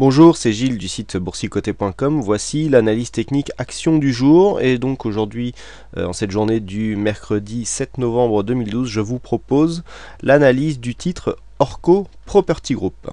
Bonjour, c'est Gilles du site boursicoté.com. Voici l'analyse technique action du jour. Et donc aujourd'hui, en cette journée du mercredi 7 novembre 2012, je vous propose l'analyse du titre Orco Property Group.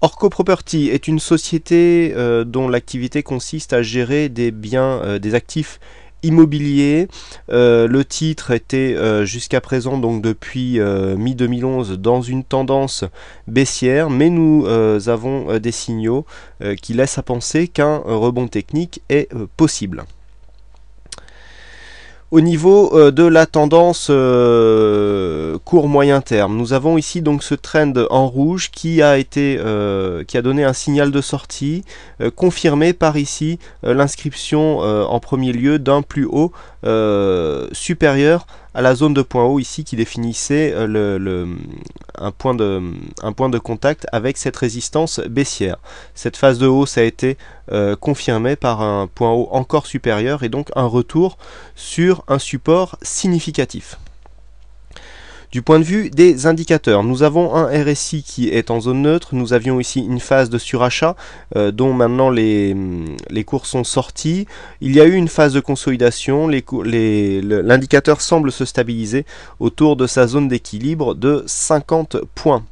Orco Property est une société dont l'activité consiste à gérer des biens, des actifs immobilier. Le titre était jusqu'à présent, donc depuis mi-2011, dans une tendance baissière, mais nous avons des signaux qui laissent à penser qu'un rebond technique est possible. Au niveau de la tendance court-moyen terme, nous avons ici donc ce trend en rouge qui a donné un signal de sortie, confirmé par ici l'inscription en premier lieu d'un plus haut supérieur à la zone de point haut ici qui définissait un point de contact avec cette résistance baissière. Cette phase de hausse a été confirmée par un point haut encore supérieur et donc un retour sur un support significatif. Du point de vue des indicateurs, nous avons un RSI qui est en zone neutre, nous avions ici une phase de surachat dont maintenant les cours sont sortis. Il y a eu une phase de consolidation, l'indicateur semble se stabiliser autour de sa zone d'équilibre de 50 points.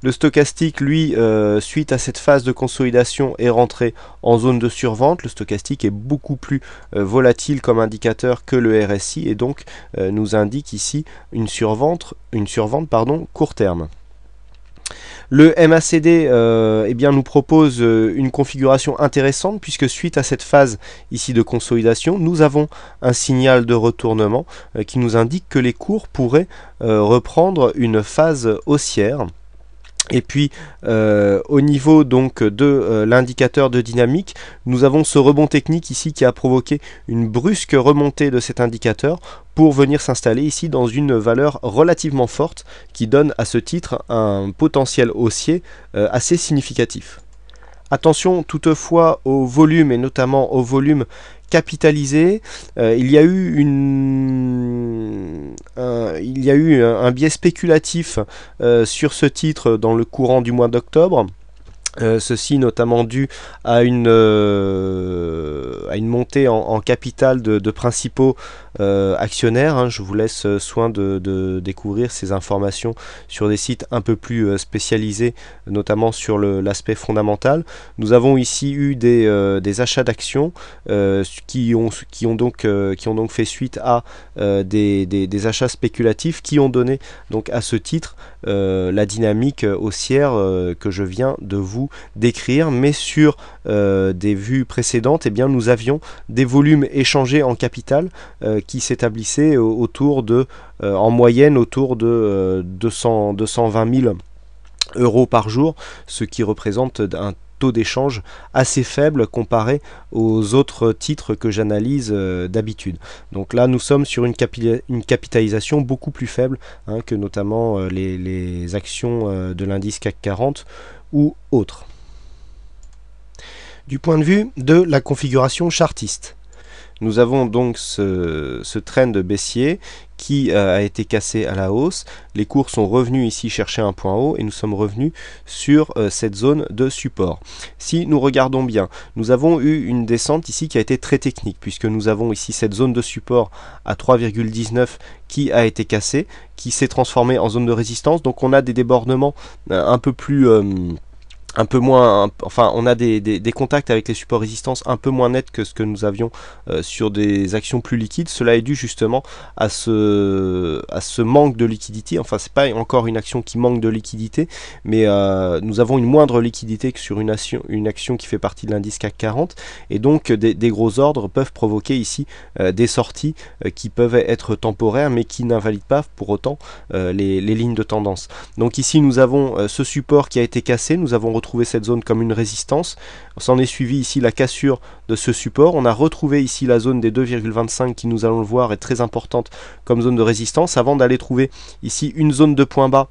Le stochastique, lui, suite à cette phase de consolidation, est rentré en zone de survente. Le stochastique est beaucoup plus volatile comme indicateur que le RSI et donc nous indique ici une survente court terme. Le MACD nous propose une configuration intéressante puisque suite à cette phase ici de consolidation, nous avons un signal de retournement qui nous indique que les cours pourraient reprendre une phase haussière. Et puis au niveau donc de l'indicateur de dynamique, nous avons ce rebond technique ici qui a provoqué une brusque remontée de cet indicateur pour venir s'installer ici dans une valeur relativement forte qui donne à ce titre un potentiel haussier assez significatif. Attention toutefois au volume et notamment au volume capitalisé. Il y a eu un biais spéculatif sur ce titre dans le courant du mois d'octobre. Ceci notamment dû à une montée en capital de principaux actionnaires. Je vous laisse soin de découvrir ces informations sur des sites un peu plus spécialisés, notamment sur l'aspect fondamental. Nous avons ici eu des achats d'actions qui ont donc fait suite à des achats spéculatifs qui ont donné donc à ce titre la dynamique haussière que je viens de vous décrire, mais sur des vues précédentes, nous avions des volumes échangés en capital qui s'établissaient en moyenne autour de 220 000 euros par jour, ce qui représente un taux d'échange assez faible comparé aux autres titres que j'analyse d'habitude. Donc là nous sommes sur une capitalisation beaucoup plus faible que notamment les actions de l'indice CAC 40 ou autres. Du point de vue de la configuration chartiste, nous avons donc ce trend baissier qui a été cassé à la hausse. Les cours sont revenus ici chercher un point haut et nous sommes revenus sur cette zone de support. Si nous regardons bien, nous avons eu une descente ici qui a été très technique puisque nous avons ici cette zone de support à 3,19 qui a été cassée, qui s'est transformée en zone de résistance. Donc on a des débordements un peu moins, enfin on a des contacts avec les supports résistance un peu moins nets que ce que nous avions sur des actions plus liquides. Cela est dû justement à ce manque de liquidité. Enfin c'est pas encore une action qui manque de liquidité, mais nous avons une moindre liquidité que sur une action qui fait partie de l'indice CAC 40 et donc des gros ordres peuvent provoquer ici des sorties qui peuvent être temporaires mais qui n'invalident pas pour autant les lignes de tendance. Donc ici nous avons ce support qui a été cassé, nous avons retrouvé cette zone comme une résistance, s'en est suivi ici la cassure de ce support, on a retrouvé ici la zone des 2,25 qui, nous allons le voir, est très importante comme zone de résistance avant d'aller trouver ici une zone de point bas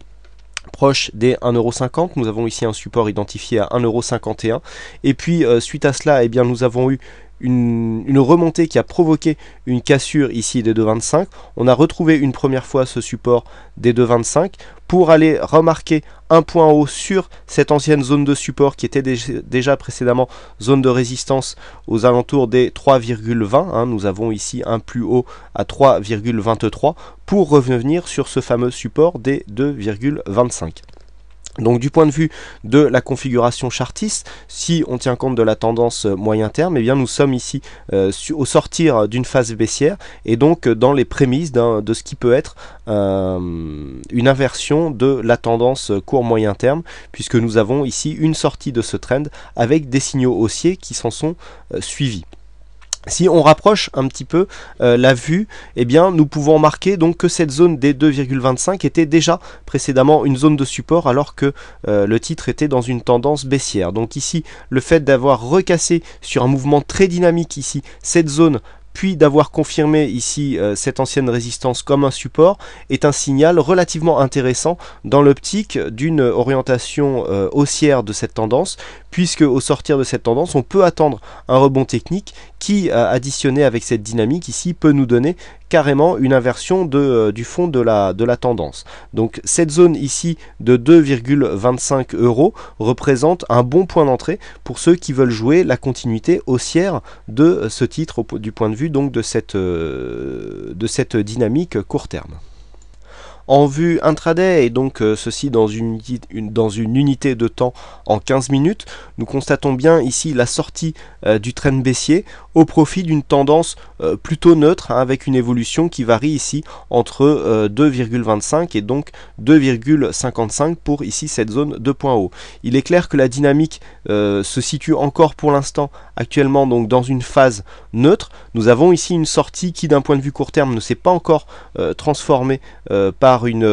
proche des 1,50 €. Nous avons ici un support identifié à 1,51 € et puis suite à cela nous avons eu une remontée qui a provoqué une cassure ici des 2,25. On a retrouvé une première fois ce support des 2,25 pour aller remarquer un point haut sur cette ancienne zone de support qui était déjà précédemment zone de résistance aux alentours des 3,20. Hein. Nous avons ici un plus haut à 3,23 pour revenir sur ce fameux support des 2,25. Donc du point de vue de la configuration chartiste, si on tient compte de la tendance moyen terme, eh bien nous sommes ici au sortir d'une phase baissière et donc dans les prémices de ce qui peut être une inversion de la tendance court moyen terme, puisque nous avons ici une sortie de ce trend avec des signaux haussiers qui s'en sont suivis. Si on rapproche un petit peu la vue, eh bien, nous pouvons remarquer donc que cette zone des 2,25 était déjà précédemment une zone de support alors que le titre était dans une tendance baissière. Donc ici, le fait d'avoir recassé sur un mouvement très dynamique ici cette zone, puis d'avoir confirmé ici cette ancienne résistance comme un support, est un signal relativement intéressant dans l'optique d'une orientation haussière de cette tendance, puisque au sortir de cette tendance, on peut attendre un rebond technique qui, additionné avec cette dynamique ici, peut nous donner carrément une inversion du fond de la tendance. Donc cette zone ici de 2,25 € représente un bon point d'entrée pour ceux qui veulent jouer la continuité haussière de ce titre du point de vue donc de cette dynamique court terme. En vue intraday, et donc ceci dans une unité de temps en 15 minutes, nous constatons bien ici la sortie du trend baissier au profit d'une tendance plutôt neutre, hein, avec une évolution qui varie ici entre 2,25 et donc 2,55 pour ici cette zone de point haut. Il est clair que la dynamique se situe encore pour l'instant actuellement donc dans une phase neutre. Nous avons ici une sortie qui d'un point de vue court terme ne s'est pas encore transformée par une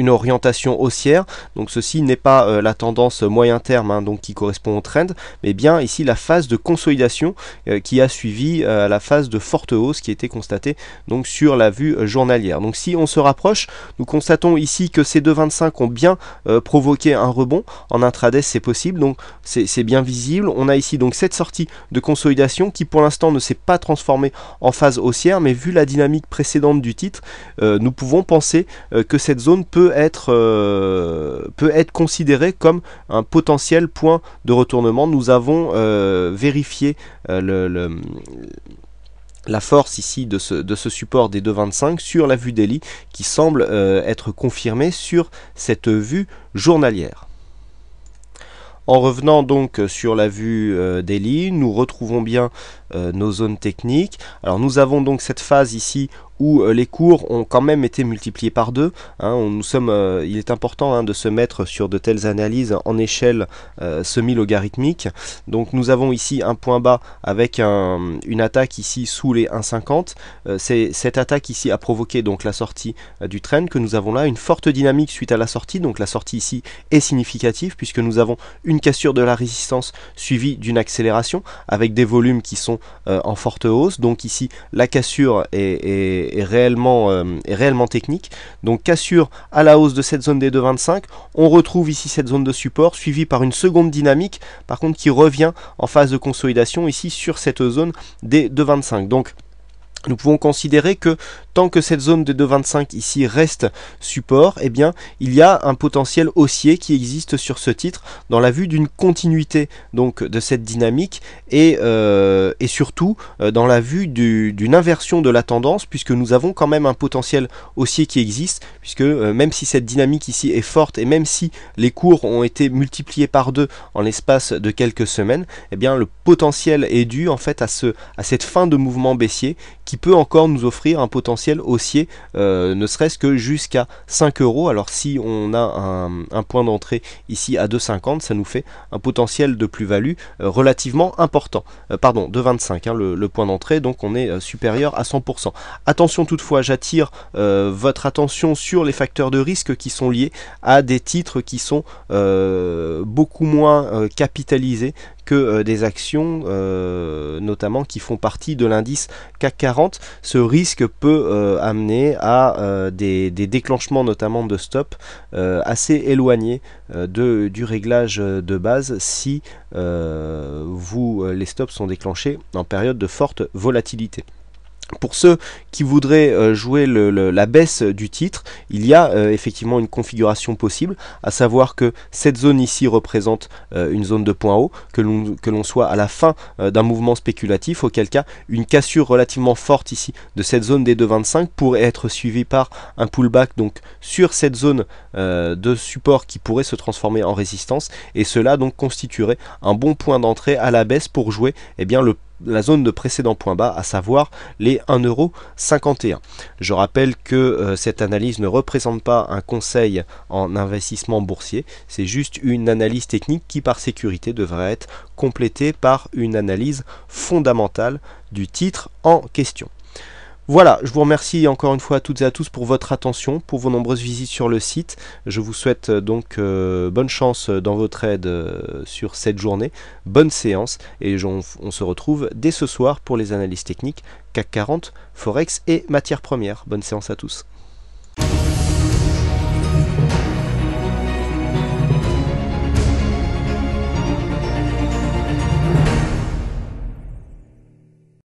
orientation haussière. Donc ceci n'est pas la tendance moyen terme, hein, donc qui correspond au trend, mais bien ici la phase de consolidation qui a suivi la phase de forte hausse qui était constatée donc sur la vue journalière. Donc si on se rapproche, nous constatons ici que ces 2,25 ont bien provoqué un rebond. En intraday c'est possible, donc c'est bien visible. On a ici donc cette sortie de consolidation qui pour l'instant ne s'est pas transformée en phase haussière, mais vu la dynamique précédente du titre, nous pouvons penser que cette zone peut être considérée comme un potentiel point de retournement. Nous avons vérifié la force ici de ce support des 2,25 sur la vue daily qui semble être confirmée sur cette vue journalière. En revenant donc sur la vue daily, nous retrouvons bien nos zones techniques. Alors nous avons donc cette phase ici où les cours ont quand même été multipliés par 2. Hein, il est important, hein, de se mettre sur de telles analyses en échelle semi-logarithmique. Donc nous avons ici un point bas avec une attaque ici sous les 1,50. Cette attaque ici a provoqué donc la sortie du trend que nous avons là, une forte dynamique suite à la sortie. Donc la sortie ici est significative puisque nous avons une cassure de la résistance suivie d'une accélération avec des volumes qui sont en forte hausse. Donc ici la cassure est réellement technique. Donc cassure à la hausse de cette zone des 2,25. On retrouve ici cette zone de support suivie par une seconde dynamique par contre qui revient en phase de consolidation ici sur cette zone des 2,25. Donc nous pouvons considérer que tant que cette zone de 2,25 ici reste support, eh bien il y a un potentiel haussier qui existe sur ce titre dans la vue d'une continuité donc de cette dynamique et surtout dans la vue d'une inversion de la tendance, puisque nous avons quand même un potentiel haussier qui existe, puisque même si cette dynamique ici est forte et même si les cours ont été multipliés par 2 en l'espace de quelques semaines, eh bien le potentiel est dû en fait à cette fin de mouvement baissier qui peut encore nous offrir un potentiel haussier, ne serait-ce que jusqu'à 5 €. Alors si on a un point d'entrée ici à 2,50, ça nous fait un potentiel de plus-value relativement important. Pardon, 2,25 hein, le point d'entrée, donc on est supérieur à 100%. Attention toutefois, j'attire votre attention sur les facteurs de risque qui sont liés à des titres qui sont beaucoup moins capitalisés que des actions, notamment qui font partie de l'indice CAC 40. Ce risque peut amener à des déclenchements notamment de stop assez éloignés du réglage de base si les stops sont déclenchés en période de forte volatilité. Pour ceux qui voudraient jouer la baisse du titre, il y a effectivement une configuration possible, à savoir que cette zone ici représente une zone de point haut, que l'on soit à la fin d'un mouvement spéculatif, auquel cas une cassure relativement forte ici de cette zone des 2,25 pourrait être suivie par un pullback donc sur cette zone de support qui pourrait se transformer en résistance, et cela donc constituerait un bon point d'entrée à la baisse pour jouer la zone de précédent point bas, à savoir les 1,51 €. Je rappelle que cette analyse ne représente pas un conseil en investissement boursier, c'est juste une analyse technique qui par sécurité devrait être complétée par une analyse fondamentale du titre en question. Voilà, je vous remercie encore une fois à toutes et à tous pour votre attention, pour vos nombreuses visites sur le site. Je vous souhaite donc bonne chance dans vos trades sur cette journée, bonne séance, et on se retrouve dès ce soir pour les analyses techniques CAC 40, Forex et matières premières. Bonne séance à tous.